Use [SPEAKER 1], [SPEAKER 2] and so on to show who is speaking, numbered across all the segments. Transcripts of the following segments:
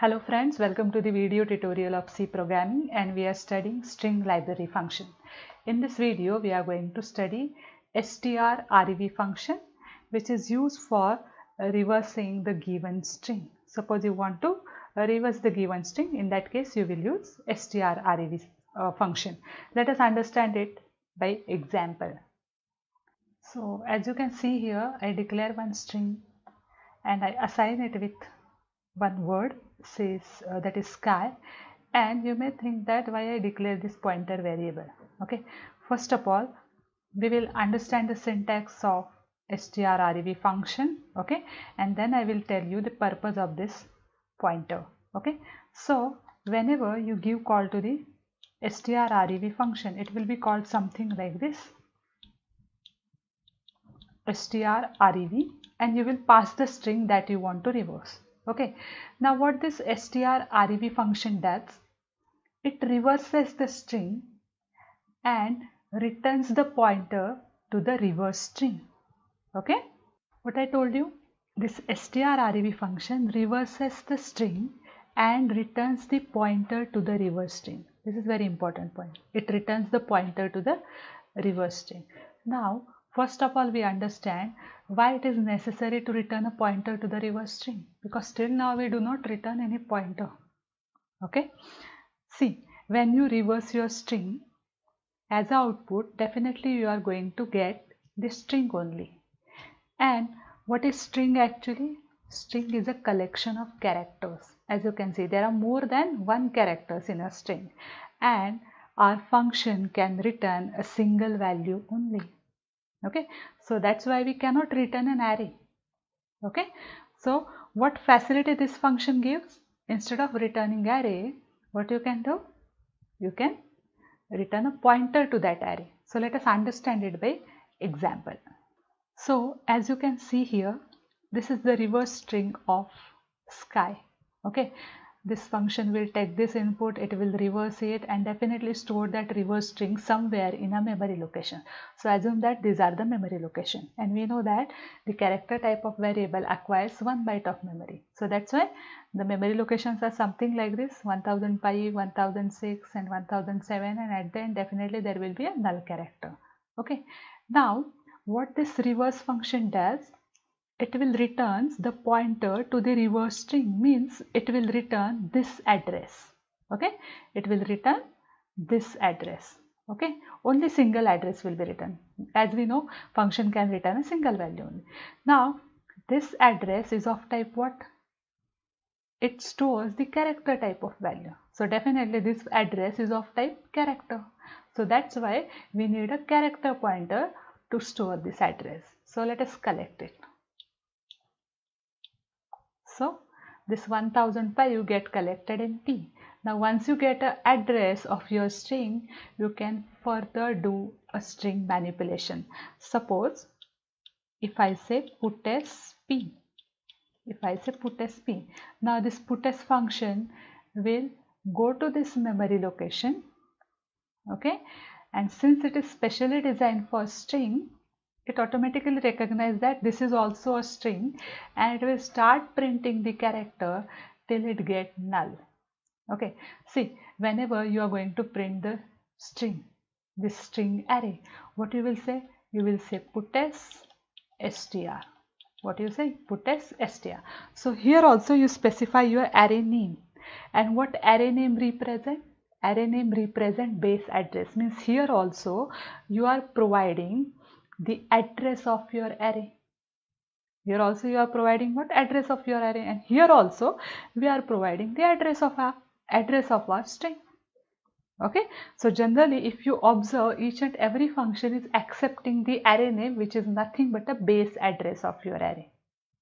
[SPEAKER 1] Hello friends, welcome to the video tutorial of C programming, and we are studying string library function. In this video we are going to study strrev function, which is used for reversing the given string. Suppose you want to reverse the given string, in that case you will use strrev function. Let us understand it by example. So as you can see here, I declare one string and I assign it with one word, says that is sky, and you may think that why I declare this pointer variable. Okay, first of all we will understand the syntax of strrev function, okay, and then I will tell you the purpose of this pointer. Okay, so whenever you give call to the strrev function, it will be called something like this, strrev, and you will pass the string that you want to reverse. Okay, now what this strrev function does, it reverses the string and returns the pointer to the reverse string. Okay, what I told you, this strrev function reverses the string and returns the pointer to the reverse string. This is very important point. It returns the pointer to the reverse string. Now first of all we understand why it is necessary to return a pointer to the reverse string, because till now we do not return any pointer. Okay, see, when you reverse your string, as an output definitely you are going to get the string only. And what is string actually? String is a collection of characters. As you can see, there are more than one characters in a string, and our function can return a single value only. Okay, so that's why we cannot return an array. Okay, so what facility this function gives? Instead of returning array, what you can do? You can return a pointer to that array. So let us understand it by example. So as you can see here, this is the reverse string of sky. Okay, this function will take this input, it will reverse it and definitely store that reverse string somewhere in a memory location. So assume that these are the memory location, and we know that the character type of variable acquires 1 byte of memory. So that's why the memory locations are something like this: 1005, 1006 and 1007, and at the end definitely there will be a null character. Okay, now what this reverse function does, it will returns the pointer to the reverse string, means it will return this address. Okay, it will return this address. Okay, only single address will be written. As we know, function can return a single value only. Now this address is of type what? It stores the character type of value. So definitely this address is of type character. So that's why we need a character pointer to store this address. So let us collect it. So this 1005 you get collected in P. Now once you get an address of your string, you can further do a string manipulation. Suppose if I say put as P, now this put as function will go to this memory location. Okay, and since it is specially designed for string, it automatically recognizes that this is also a string, and it will start printing the character till it get null. Okay, see, whenever you are going to print the string, this string array, what you will say? You will say put as str. What you say? Put as str. So here also you specify your array name, and what array name represent? Array name represent base address, means here also you are providing the address of your array. Here also you are providing what? Address of your array, and here also we are providing the address of our string. Okay, so generally if you observe, each and every function is accepting the array name, which is nothing but a base address of your array.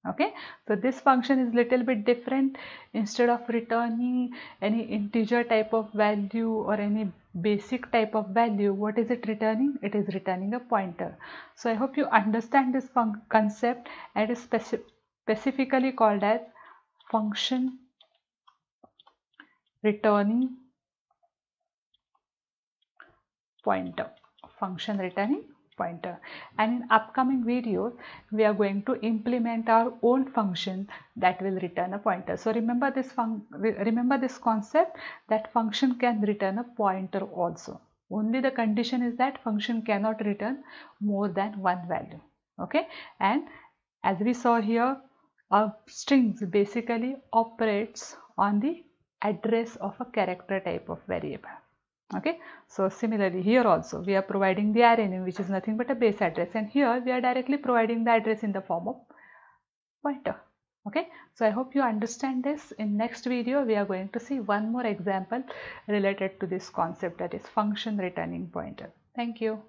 [SPEAKER 1] Okay, so this function is little bit different. Instead of returning any integer type of value or any basic type of value, what is it returning? It is returning a pointer. So I hope you understand this concept, and it is specifically called as function returning pointer. Function returning pointer, and in upcoming videos we are going to implement our own function that will return a pointer. So remember this concept that function can return a pointer also. Only the condition is that function cannot return more than one value. Okay, and as we saw here, a strings basically operates on the address of a character type of variable. Okay, so similarly here also we are providing the array name, which is nothing but a base address, and here we are directly providing the address in the form of pointer. Okay, so I hope you understand this. In next video we are going to see one more example related to this concept, that is function returning pointer. Thank you.